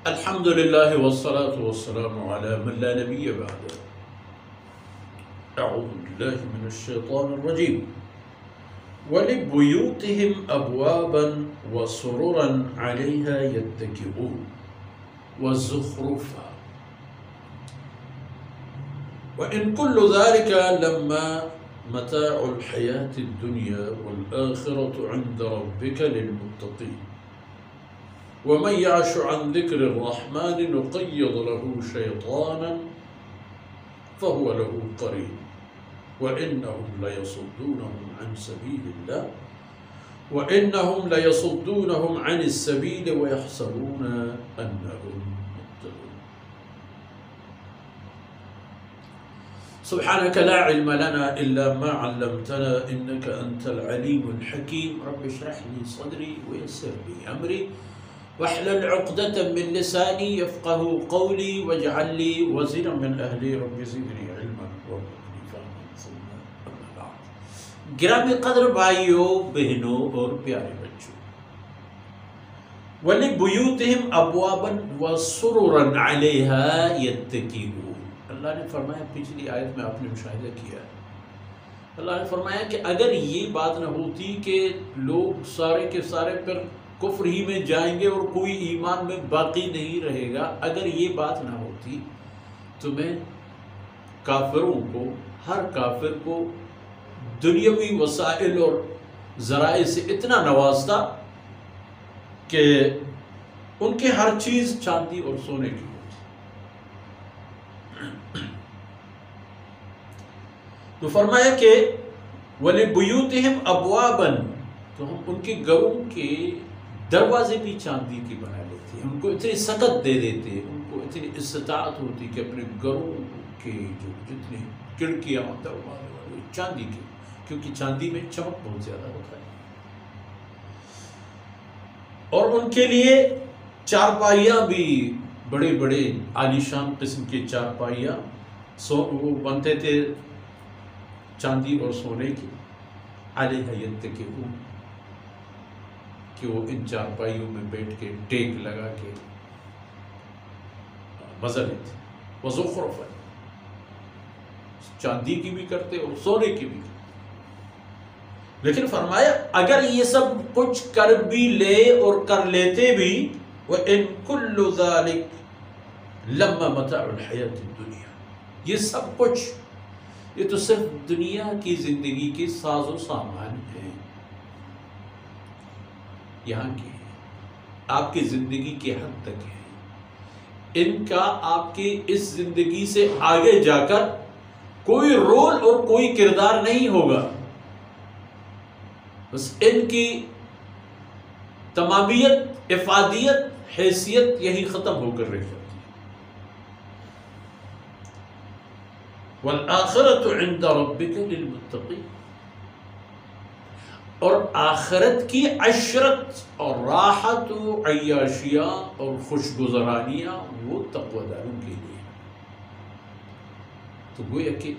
الحمد لله والصلاة والسلام على من لا نبي بعده. أعوذ بالله من الشيطان الرجيم. ولبيوتهم أبوابا وسررا عليها يتكئون وزخرفا وإن كل ذلك لما متاع الحياة الدنيا والآخرة عند ربك للمتقين ومن يعش عن ذكر الرحمن نقيض له شيطانا فهو له قرين وإنهم ليصدونهم عن سبيل الله عن السبيل ويحسبون أنهم مهتدون. سبحانك لا علم لنا إلا ما علمتنا إنك أنت العليم الحكيم. رب اشرح لي صدري ويسر لي أمري واحلل عقدة من لساني يفقه قولي واجعل لي وزيرا من أهلي رب زدني علما وارزقني فهما ثم أما بعد. گرامی قدر بھائیوں بہنوں اور پیارے بچوں، وَلِبُيُوتِهِمْ أَبْوَابًا وَسُرُرًا عَلَيْهَا يَتَّكِئُونَ. اللہ نے فرمایا، پچھلی آیت میں آپ نے مشاہدہ کیا ہے، اللہ نے فرمایا کہ اگر یہ بات نہ ہوتی کہ لوگ سارے کے سارے پر کفر ہی میں جائیں گے اور کوئی ایمان میں باقی نہیں رہے گا، اگر یہ بات نہ ہوتی تو میں کافروں کو، ہر کافر کو دنیاوی وسائل اور ذرائع سے اتنا نوازتا کہ ان کے ہر چیز چاندی اور سونے کی ہوتی. تو فرمایا کہ وَلِبُيُوتِهِمْ أَبْوَابًا، تو ہم ان کے گھروں کے دروازے بھی چاندی کی بنا لیتے ہیں، ان کو اتنی سکت دے دیتے، ان کو اتنی استطاعت ہوتی کہ اپنے گھروں کے جو جتنے کھڑکیاں دروازے والے چاندی کے، کیونکہ چاندی میں چمک بہت زیادہ ہوتا ہے. اور ان کے لیے چارپائیاں بھی بڑے بڑے عالیشان قسم کے چارپائیاں وہ بنتے تھے چاندی اور سونے کی. علیہ یتکئون، کہ وہ ان چارپائیوں میں بیٹھ کے ٹیک لگا کے مزہ لیتے. وزخرفا، چاندی کی بھی کرتے اور سونے کی بھی کرتے. لیکن فرمایا اگر یہ سب کچھ کر بھی لے اور کر لیتے بھی، وَإِن كُلُّ ذَلِكَ لَمَّا مَتَاعُ الْحَيَاةِ الدُّنْيَا، یہ سب کچھ یہ تو صرف دنیا کی زندگی کے ساز و سامان ہیں، یہاں کے ہیں، آپ کی زندگی کے حد تک ہے. ان کا آپ کی اس زندگی سے آگے جا کر کوئی رول اور کوئی کردار نہیں ہوگا. بس ان کی تمامیت، افادیت، حیثیت یہی ختم ہو کر رہ جاتی ہے. وَالْآخِرَةُ عِنْدَ رَبِّكَ لِلْمُتَّقِينَ، اور آخرت کی عشرت اور راحت و عیاشیاں اور خوشگزرانیاں وہ تقوی داروں کے لیے. تو گویا کہ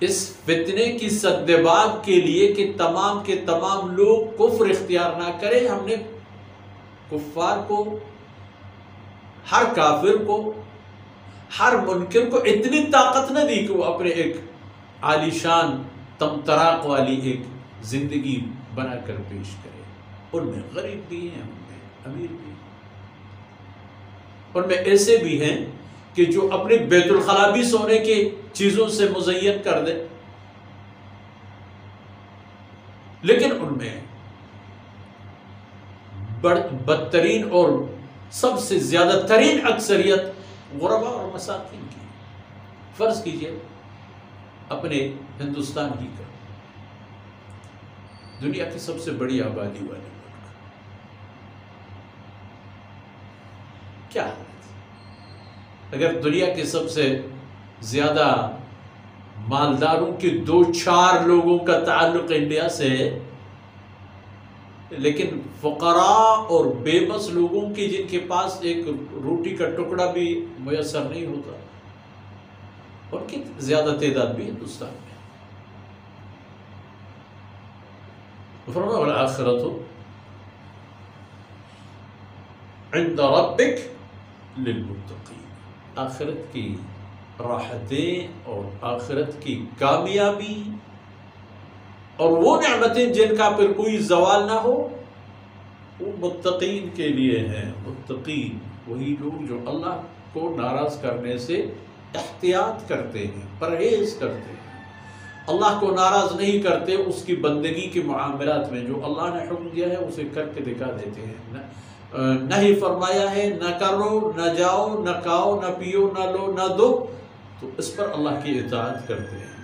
اس فتنے کی سدباب کے لیے کہ تمام کے تمام لوگ کفر اختیار نہ کریں، ہم نے کفار کو، ہر کافر کو، ہر منکر کو اتنی طاقت نہ دی کہ وہ اپنے ایک عالیشان تمطراق والی ایک زندگی بنا کر پیش کرے. ان میں غریب بھی ہیں، ان میں امیر بھی ہیں، ان میں ایسے بھی ہیں کہ جو اپنے بیت الخلا بھی سونے کی چیزوں سے مزین کر دیں. لیکن ان میں بدترین اور سب سے زیادہ ترین اکثریت غربا اور مساکین کی. فرض کیجئے اپنے ہندوستان ہی کا، دنیا کی سب سے بڑی آبادی والے ملک، کیا حالت؟ اگر دنیا کے سب سے زیادہ مالداروں کے 2-4 لوگوں کا تعلق انڈیا سے ہے، لیکن فقراء اور بے بس لوگوں کی جن کے پاس ایک روٹی کا ٹکڑا بھی میسر نہیں ہوتا، ان کی زیادہ تعداد بھی ہندوستان میں. فرمایا والآخرۃ عند ربک للمتقین، آخرت کی راحتیں اور آخرت کی کامیابی اور وہ نعمتیں جن کا پھر کوئی زوال نہ ہو، وہ متقین کے لیے ہیں۔ متقین وہی لوگ جو اللہ کو ناراض کرنے سے احتیاط کرتے ہیں، پرہیز کرتے ہیں، اللہ کو ناراض نہیں کرتے، اس کی بندگی کے معاملات میں جو اللہ نے حکم دیا ہے اسے کر کے دکھا دیتے ہیں، نہیں فرمایا ہے نہ کرو، نہ جاؤ، نہ کھاؤ، نہ پیو، نہ لو، نہ دو، تو اس پر اللہ کی اطاعت کرتے ہیں،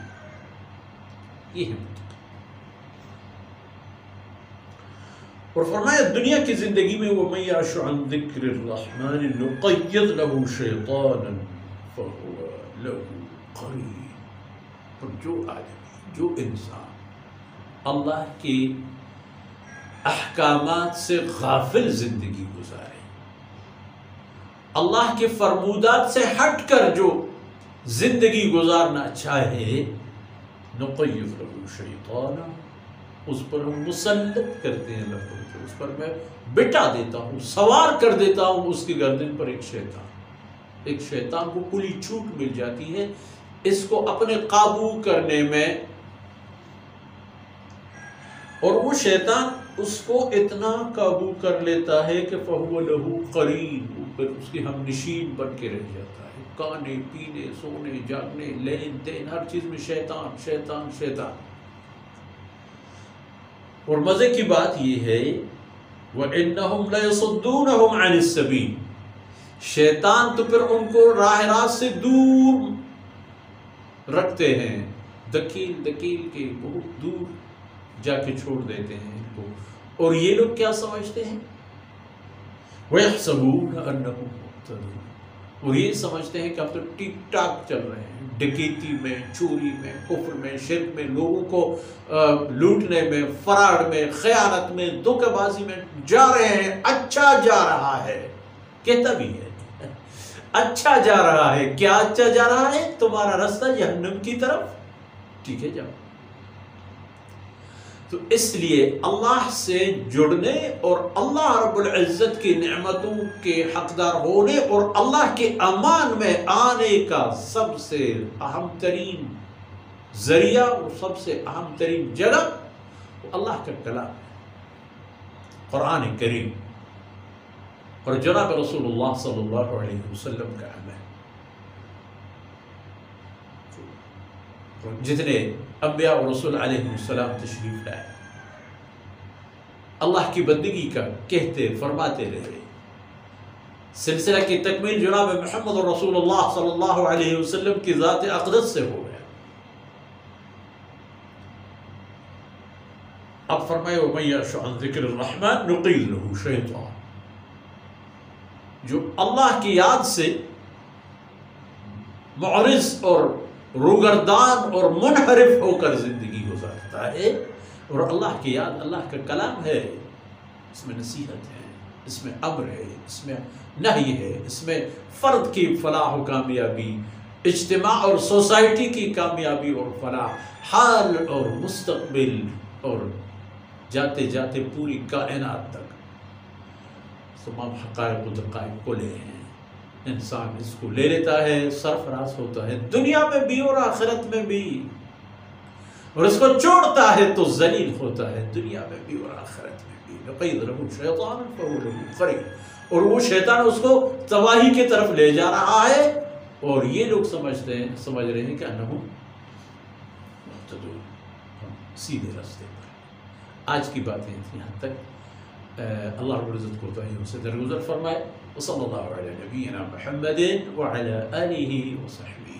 یہ ہے متقین۔ اور فرمایا دنیا کی زندگی میں وَمَن يَعْشُ عَن ذِكْرِ الرَّحْمَنِ نُقَيِّضْ لَهُ شَيْطَانًا فَهُوَ لَهُ قَرِينٌ۔ اور جو آدمی، جو انسان اللہ کے احکامات سے غافل زندگی گزارے، اللہ کے فرمودات سے ہٹ کر جو زندگی گزارنا چاہے، نُقَيِّضْ لَهُ شَيْطَانًا، اس پر ہم مسلط کرتے ہیں لفظ، اس پر میں بٹا دیتا ہوں، سوار کر دیتا ہوں اس کی گردن پر ایک شیطان کو کھلی چھوٹ مل جاتی ہے اس کو اپنے قابو کرنے میں، اور وہ شیطان اس کو اتنا قابو کر لیتا ہے کہ فَهُوَ لَهُ قَرِينٌ، وہ پھر اس کی ہم نشین بن کے رہ جاتا ہے، کھانے پینے سونے جاگنے لین دین ہر چیز میں شیطان شیطان شیطان۔ اور مزے کی بات یہ ہے وَإِنَّهُمْ لَيَصُدُّونَهُمْ عَنِ السَّبِيلِ، شیطان تو پھر ان کو راہ راست سے دور رکھتے ہیں، دکیل کے بہت دور جا کے چھوڑ دیتے ہیں ان کو، اور یہ لوگ کیا سمجھتے ہیں وَيَحْسَبُونَ أَنَّهُمْ مُهْتَدُونَ، اور یہ سمجھتے ہیں کہ اب تو ٹک ٹاک چل رہے ہیں، ڈکیتی میں، چوری میں، کفر میں، شرک میں، لوگوں کو لوٹنے میں، فراڈ میں، خیانت میں، دھوکہ بازی میں جا رہے ہیں، اچھا جا رہا ہے، کہتا بھی ہے اچھا جا رہا ہے، کیا اچھا جا رہا ہے؟ تمہارا راستہ جہنم کی طرف، ٹھیک ہے جاؤ۔ تو اس لیے اللہ سے جڑنے اور اللہ رب العزت کی نعمتوں کے حقدار ہونے اور اللہ کے امان میں آنے کا سب سے اہم ترین ذریعہ اور سب سے اہم ترین جگہ اللہ کا کلام، قرآن کریم اور جناب رسول اللہ صلی اللہ علیہ وسلم کا عمل۔ جتنے انبیاء اور رسول علیہ السلام تشریف لائے، اللہ کی بندگی کا کہتے فرماتے رہے، سلسلہ کی تکمیل جناب محمد رسول اللہ صلی اللہ علیہ وسلم کی ذات اقدس سے ہو گیا۔ اب فرمائے وَمَن يَعْشُ عَن ذِكْرِ الرَّحْمَنِ نُقَيِّضْ لَهُ شَيْطَانًا، جو اللہ کی یاد سے معرض اور روگردان اور منحرف ہو کر زندگی گزارتا ہے، اور اللہ کی یاد اللہ کا کلام ہے، اس میں نصیحت ہے، اس میں امر ہے، اس میں نہی ہے، اس میں فرد کی فلاح و کامیابی، اجتماع اور سوسائٹی کی کامیابی اور فلاح، حال اور مستقبل اور جاتے جاتے پوری کائنات تک تمام حقائق و دقائق کو لے ہیں۔ انسان اس کو لے لیتا ہے، سرفراز ہوتا ہے دنیا میں بھی اور آخرت میں بھی، اور اس کو چھوڑتا ہے تو ذلیل ہوتا ہے دنیا میں بھی اور آخرت میں بھی۔ لَقَيْضْ لَهُ شَيْطَانٌ فَهُوَ لَهُ قَرِينٌ، اور وہ شیطان اس کو تباہی کی طرف لے جا رہا ہے، اور یہ لوگ سمجھ رہے ہیں کہ انہم مہتدون، ہم سیدھے راستے پر۔ آج کی باتیں یہاں تک، اللہ رب العزت کو کوتاہیوں سے درگزر فرمائے۔ وصلی اللہ علی نبینا محمد وعلی آلہ وصحبہ۔